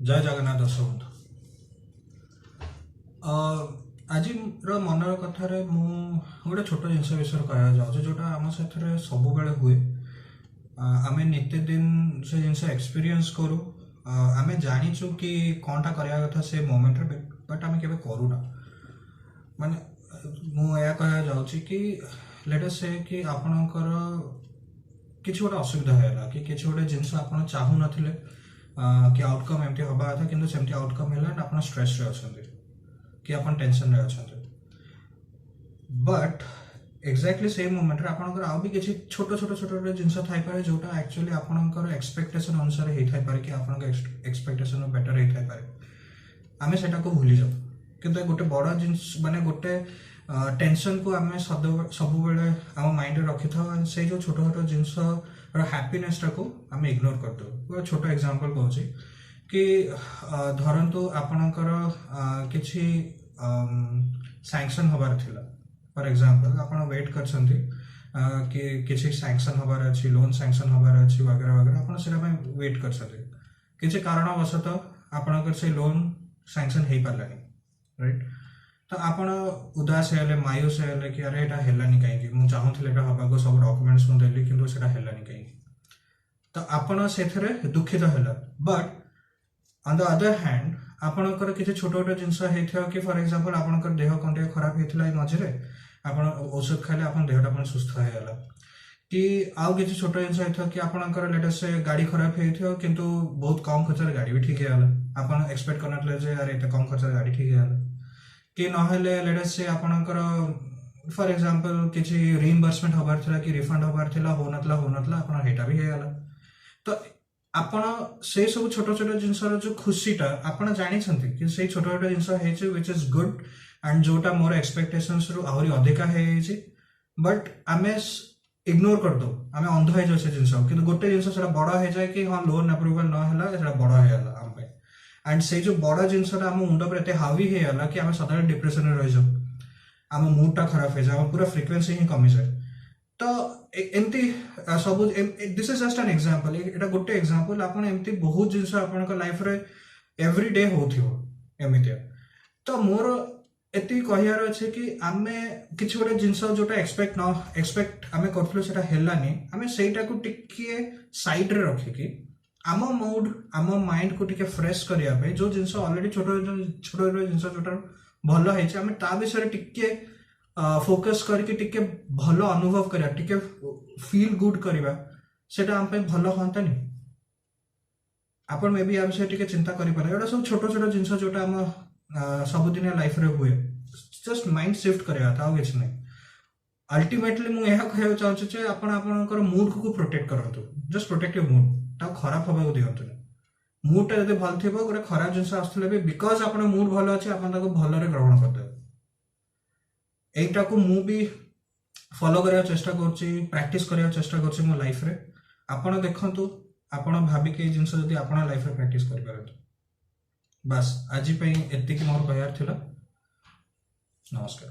जय जगन्नाथ दर्शक बंधु आज मनर कथार गोटे छोट जिनस विषय कह जाऊँ जोटा आम साथ सब हुए आम नित्यदिन से जिनस एक्सपीरियंस करूँ आम जाचु कि कौनटा करवा कथा से मोमेंट बट आम के करूना माने मुझे कह जाऊँ कि लेट अस से कि आपणकर किसी गोटे असुविधा है कि किसी गोटे जिनस आप चाहू नथिले कि आउटकम एमती हवा था किंतु सेमती आउटकम है आप स्ट्रेस रे अच्छे कि आप टेंशन रे अच्छे बट एक्जाक्टली सेम मोमेंट रे आपनकर आउ भी किसी छोट छोट छोट जिनस थाई पारे जोटा एक्चुअली आपनकर एक्सपेक्टेशन अनुसार हे थाई पारे कि आपनकर एक्सपेक्टेशन बेटर हे थाई पारे आमे सेटा को भूली जाऊ किंतु गोटे बड़ जिनस माने गोटे टेंशन को आमे सब बेले आम माइंड रे रखि था से जो छोट छोट जिनस हैप्पीनेस टाको आम इग्नोर कर दो छोट एग्जांपल कहूँ कि धरतु आपणकर किसी सैंक्शन हबार थिला फॉर एग्जांपल आप वेट कर कि किसी सैंक्शन हबार अच्छी लोन सैंक्शन हबार अच्छी वगैरह वगैरह आप वेट कर किसी कारणवशतः आपणकर से लोन सैंक्शन हो पारानी राइट तो आपड़ उदास है मायूस है कि अरे यहाँ है कहीं मुझे चाहूली हवा को सब डॉक्यूमेंट्स देली कि है कहीं तो आपड़ से दुखित है but on the other hand आपणकर किसी छोट छोट जिनस कि फॉर एग्जांपल आपणकर देह कंटे खराब होता मझे आप औषध खाइले आप देहटा सुस्थ होगा कि आउ किसी छोट जिनस होता कि आपणकर लेटेस्ट से गाड़ी खराब हो किंतु बहुत कम खर्च गाड़ी भी ठीक है आप एक्सपेक्ट करना अरे एत कम खर्च गाड़ी ठीक है कि नहेले लेटेस्ट से आपणकर फॉर एग्जांपल किसी रिइंबर्समेंट हबार थिला कि रिफंड हबार थिला हो नतला आपण हेटा भी हेला तो आपण से सब छोट छोट जिनस जो खुशीटा आपण जानी छंती कि से छोट छोट जिनस हेचे व्हिच इज गुड एंड जोटा मोर एक्सपेक्टेशंस रु आहुरी अधिका हेछि बट आमे इग्नोर कर दो आमे अंध हे जो से जिनस कि गोटे जिनस सेटा बड़ा हे जाय कि हां लोन अप्रूवल न हला सेटा बड़ा हेला आम पे एंड से जो बड़ा जिनसटा आम मुंड पर एते हावी हेला कि आमे सदा डिप्रेशन रे रहि जाऊ आम मूडटा खराब हे जाय आम पूरा फ्रिक्वेंसी ही कमी जाय तो एमती सब this is just an example एटा गोटे एग्जांपल आपन एमती बहुत जिनस आपन लाइफ रे एवरी डे होथियो एमितिया तो मोर एति कहियार अछि कि आमे किछि गोटे जिनस जोटा एक्सपेक्ट आमे करथलो सेटा हेलानी आमे सेटा को टिके साइड रे रखि कि आम मूड आम माइंड को टिके फ्रेश करिया पे जो जिनस ऑलरेडी छोट छोट जिनस जोटा भलो हेछि आमे ता विषय टिके फोकस करके टिके भलो अनुभव करिया टिके फील गुड करिवा सेटा हम पे भलो होंतानी आपण मे बी आ विषय टिके चिंता करि पारे एटा सब छोट छोट जिनस जोटा हम सबुदिन लाइफ रे हुए जस्ट माइंड शिफ्ट करिया था किछ नै अल्टीमेटली मु एहा कहय चाहछु जे आपण आपनकर मूड को प्रोटेक्ट करंतु जस्ट प्रोटेक्ट योर मूड ता खराब होबा को दियंतु मूड ता जदि भल थिबो गोरे खराब जिनस आस्तले बे बिकॉज़ आपण मूड भलो अछि आपण ताको भलो रे ग्रहण करदे एटा को मु भी फॉलो करिया चेष्टा करछि प्रैक्टिस करिया चेष्टा करछि मो लाइफ रे आपण देखंतु आपण भाबी के जिनस जदि आपण लाइफ रे प्रैक्टिस करि परंतु बस आज पई एति कि मोर कहयार थिला नमस्कार।